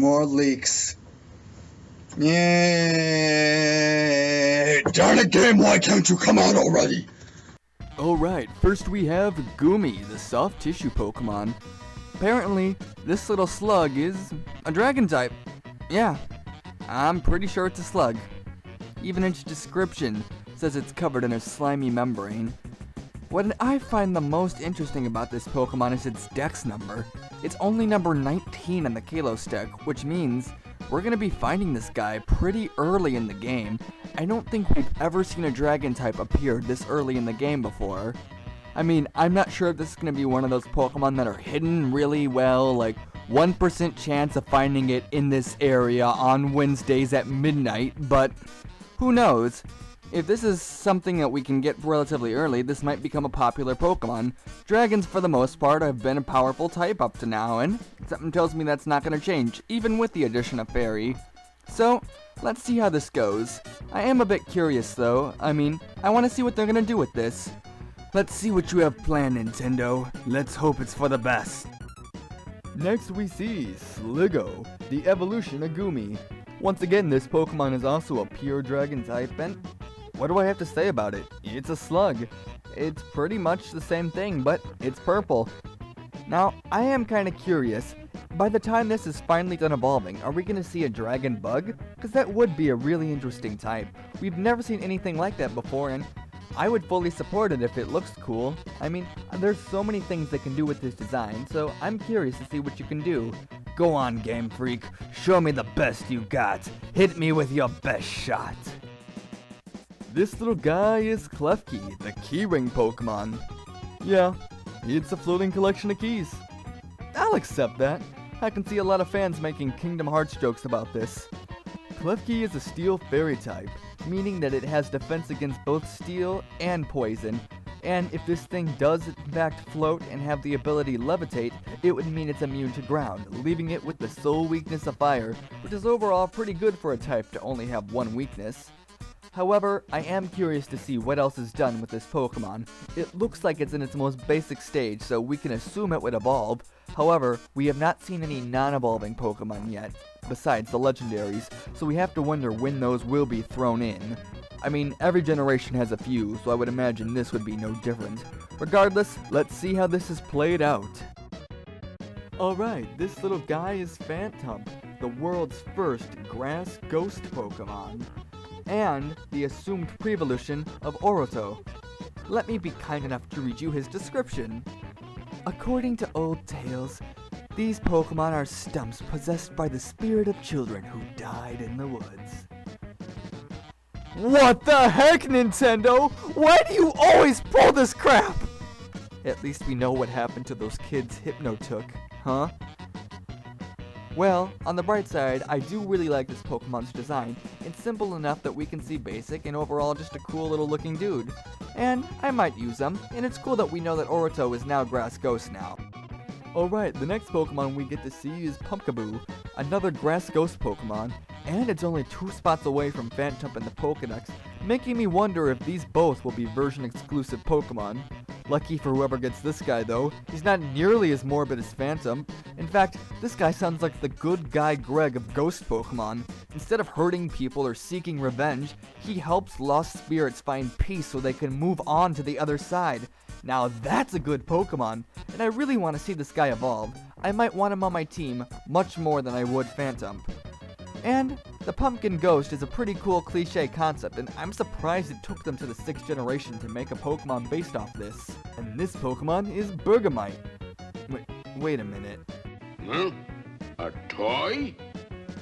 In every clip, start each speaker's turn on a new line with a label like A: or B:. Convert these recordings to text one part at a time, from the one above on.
A: More leaks. Yay! Darn it, game, why can't you come out already?
B: Alright, first we have Ughhhh, the soft tissue Pokemon. Apparently, this little slug is a dragon type. Yeah, I'm pretty sure it's a slug. Even its description says it's covered in a slimy membrane. What I find the most interesting about this Pokemon is its dex number. It's only number 19 on the Kalo stack, which means we're going to be finding this guy pretty early in the game. I don't think we've ever seen a dragon type appear this early in the game before. I mean, I'm not sure if this is going to be one of those Pokemon that are hidden really well, like 1% chance of finding it in this area on Wednesdays at midnight, but who knows? If this is something that we can get relatively early, this might become a popular Pokemon. Dragons, for the most part, have been a powerful type up to now, and something tells me that's not going to change, even with the addition of Fairy. So, let's see how this goes. I am a bit curious, though. I mean, I want to see what they're going to do with this. Let's see what you have planned, Nintendo. Let's hope it's for the best. Next we see Sligo, the evolution of Ughhhh. Once again, this Pokemon is also a pure dragon type, and what do I have to say about it? It's a slug. It's pretty much the same thing, but it's purple. Now, I am kind of curious. By the time this is finally done evolving, are we going to see a dragon bug? Because that would be a really interesting type. We've never seen anything like that before, and I would fully support it if it looks cool. I mean, there's so many things they can do with this design, so I'm curious to see what you can do. Go on, Game Freak. Show me the best you got. Hit me with your best shot. This little guy is Klefki, the keyring Pokemon. Yeah, it's a floating collection of keys. I'll accept that. I can see a lot of fans making Kingdom Hearts jokes about this. Klefki is a steel fairy type, meaning that it has defense against both steel and poison. And if this thing does in fact float and have the ability levitate, it would mean it's immune to ground, leaving it with the sole weakness of fire, which is overall pretty good for a type to only have one weakness. However, I am curious to see what else is done with this Pokemon. It looks like it's in its most basic stage, so we can assume it would evolve. However, we have not seen any non-evolving Pokemon yet, besides the legendaries, so we have to wonder when those will be thrown in. I mean, every generation has a few, so I would imagine this would be no different. Regardless, let's see how this is played out. Alright, this little guy is Phantump, the world's first grass ghost Pokemon, and the assumed pre-evolution of Oroto. Let me be kind enough to read you his description. According to old tales, these Pokemon are stumps possessed by the spirit of children who died in the woods. What the heck, Nintendo? Why do you always pull this crap? At least we know what happened to those kids Hypno took, huh? Well, on the bright side, I do really like this Pokemon's design. It's simple enough that we can see basic and overall just a cool little looking dude. And I might use them, and it's cool that we know that Oroto is now Grass Ghost now. Alright, the next Pokemon we get to see is Pumpkaboo, another Grass Ghost Pokemon, and it's only 2 spots away from Phantump in the Pokedex, making me wonder if these both will be version exclusive Pokemon. Lucky for whoever gets this guy though, he's not nearly as morbid as Phantump. In fact, this guy sounds like the good guy Greg of Ghost Pokemon. Instead of hurting people or seeking revenge, he helps lost spirits find peace so they can move on to the other side. Now that's a good Pokemon, and I really want to see this guy evolve. I might want him on my team much more than I would Phantump. And the Pumpkin Ghost is a pretty cool cliche concept, and I'm surprised it took them to the 6th generation to make a Pokemon based off this. And this Pokemon is Bergamite. Wait a minute.
C: Huh? A toy?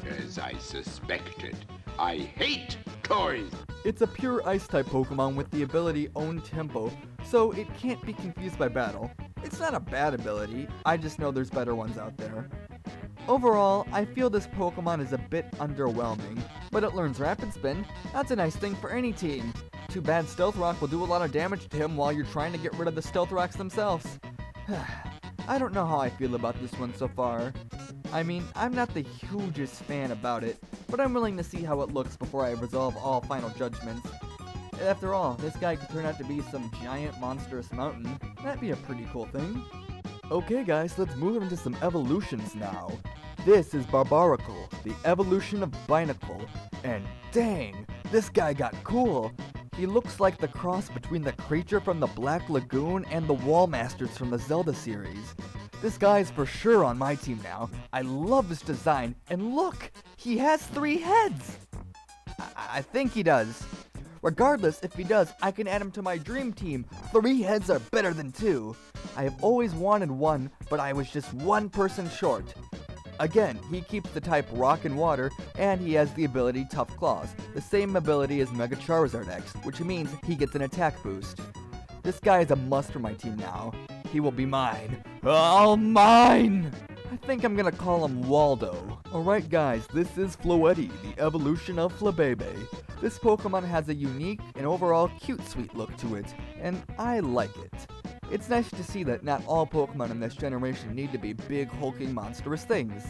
C: As I suspected. I hate toys!
B: It's a pure Ice-type Pokemon with the ability Own Tempo, so it can't be confused by battle. It's not a bad ability, I just know there's better ones out there. Overall, I feel this Pokemon is a bit underwhelming, but it learns Rapid Spin. That's a nice thing for any team. Too bad Stealth Rock will do a lot of damage to him while you're trying to get rid of the Stealth Rocks themselves. I don't know how I feel about this one so far. I mean, I'm not the hugest fan about it, but I'm willing to see how it looks before I resolve all final judgments. After all, this guy could turn out to be some giant monstrous mountain. That'd be a pretty cool thing. Okay guys, let's move into some evolutions now. This is Barbaracle, the evolution of Binacle. And dang, this guy got cool. He looks like the cross between the creature from the Black Lagoon and the Wallmasters from the Zelda series. This guy's for sure on my team now. I love this design, and look, he has 3 heads! I think he does. Regardless, if he does, I can add him to my dream team. 3 heads are better than 2. I have always wanted 1, but I was just 1 person short. Again, he keeps the type Rock and Water, and he has the ability Tough Claws, the same ability as Mega Charizard X, which means he gets an attack boost. This guy is a must for my team now. He will be mine. All mine! I think I'm gonna call him Waldo. Alright guys, this is Floetti, the evolution of Flabebe. This Pokemon has a unique and overall cute sweet look to it, and I like it. It's nice to see that not all Pokemon in this generation need to be big, hulking, monstrous things.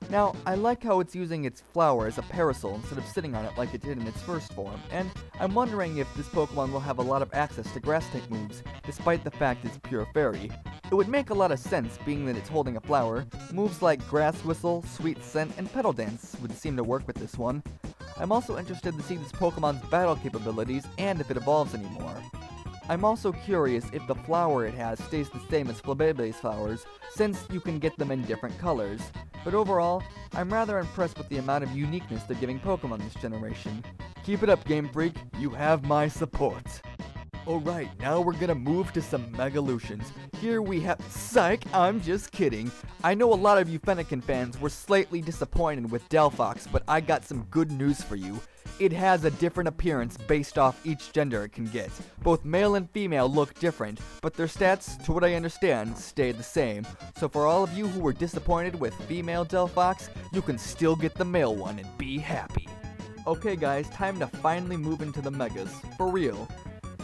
B: Now, I like how it's using its flower as a parasol instead of sitting on it like it did in its first form, and I'm wondering if this Pokemon will have a lot of access to grass-type moves, despite the fact it's pure fairy. It would make a lot of sense, being that it's holding a flower. Moves like Grass Whistle, Sweet Scent, and Petal Dance would seem to work with this one. I'm also interested to see this Pokemon's battle capabilities and if it evolves anymore. I'm also curious if the flower it has stays the same as Flabebe's flowers, since you can get them in different colors. But overall, I'm rather impressed with the amount of uniqueness they're giving Pokemon this generation. Keep it up, Game Freak, you have my support. Alright, now we're gonna move to some Megalutions. Here we have— Psych, I'm just kidding. I know a lot of you Fennekin fans were slightly disappointed with Delphox, but I got some good news for you. It has a different appearance based off each gender it can get. Both male and female look different, but their stats, to what I understand, stay the same. So for all of you who were disappointed with female Delphox, you can still get the male one and be happy. Okay guys, time to finally move into the Megas. For real.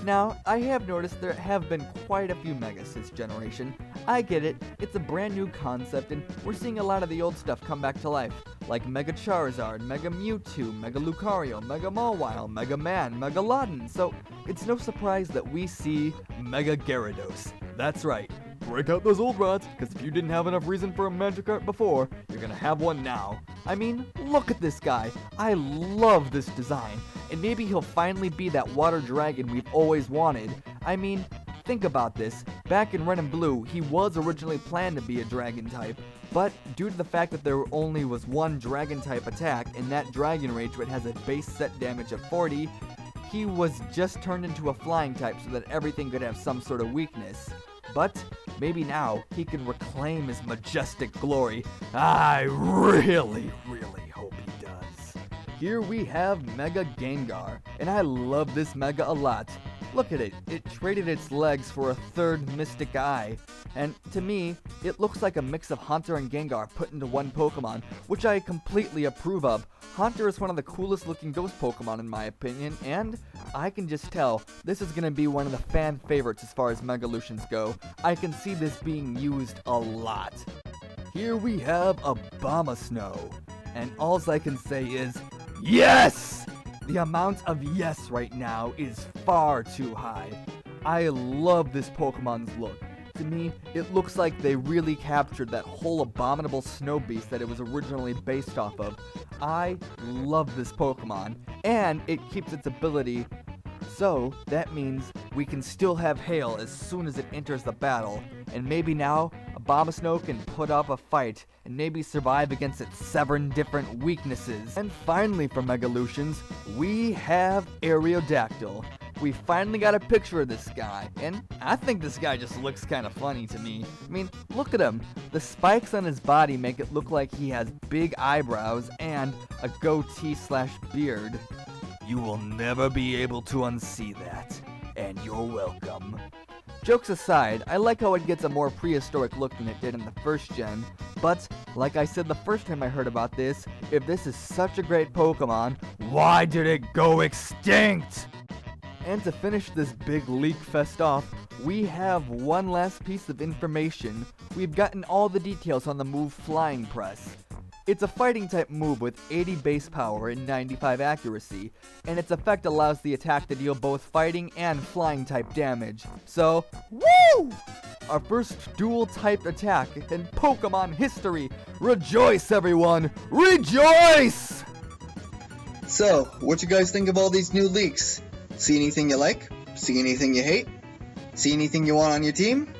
B: Now, I have noticed there have been quite a few Megas this generation. I get it, it's a brand new concept and we're seeing a lot of the old stuff come back to life, like Mega Charizard, Mega Mewtwo, Mega Lucario, Mega Mawile, Mega Man, Mega Loudon, so it's no surprise that we see Mega Gyarados. That's right, break out those old rods, because if you didn't have enough reason for a Magikarp before, you're gonna have one now. I mean, look at this guy, I love this design. And maybe he'll finally be that water dragon we've always wanted. I mean, think about this. Back in Red and Blue, he was originally planned to be a dragon type, but due to the fact that there only was one dragon type attack, and that Dragon Rage which has a base set damage of 40, he was just turned into a flying type so that everything could have some sort of weakness. But maybe now he can reclaim his majestic glory. I really hope he does. Here we have Mega Gengar, and I love this Mega a lot. Look at it, it traded its legs for a third Mystic Eye. And to me, it looks like a mix of Haunter and Gengar put into one Pokemon, which I completely approve of. Haunter is one of the coolest looking ghost Pokemon in my opinion, and I can just tell this is going to be one of the fan favorites as far as Megalutions go. I can see this being used a lot. Here we have Abomasnow, and alls I can say is, yes! The amount of yes right now is far too high. I love this Pokemon's look. To me, it looks like they really captured that whole abominable snow beast that it was originally based off of. I love this Pokemon, and it keeps its ability, so that means we can still have Hail as soon as it enters the battle, and maybe now Abomasnow can put up a fight and maybe survive against its 7 different weaknesses. And finally for Megalutions, we have Aerodactyl. We finally got a picture of this guy, and I think this guy just looks kind of funny to me. I mean, look at him. The spikes on his body make it look like he has big eyebrows and a goatee/beard. You will never be able to unsee that, and you're welcome. Jokes aside, I like how it gets a more prehistoric look than it did in the first gen, but like I said the first time I heard about this, if this is such a great Pokemon, why did it go extinct? And to finish this big leak fest off, we have one last piece of information. We've gotten all the details on the move Flying Press. It's a fighting type move with 80 base power and 95 accuracy, and its effect allows the attack to deal both fighting and flying type damage. So, woo! Our first dual type attack in Pokemon history. Rejoice, everyone! Rejoice!
D: So, what you guys think of all these new leaks? See anything you like? See anything you hate? See anything you want on your team?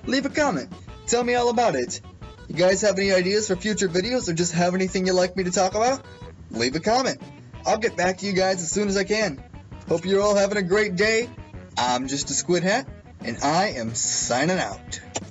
D: Leave a comment. Tell me all about it. You guys have any ideas for future videos or just have anything you'd like me to talk about? Leave a comment. I'll get back to you guys as soon as I can. Hope you're all having a great day. I'm just a Squid Hat, and I am signing out.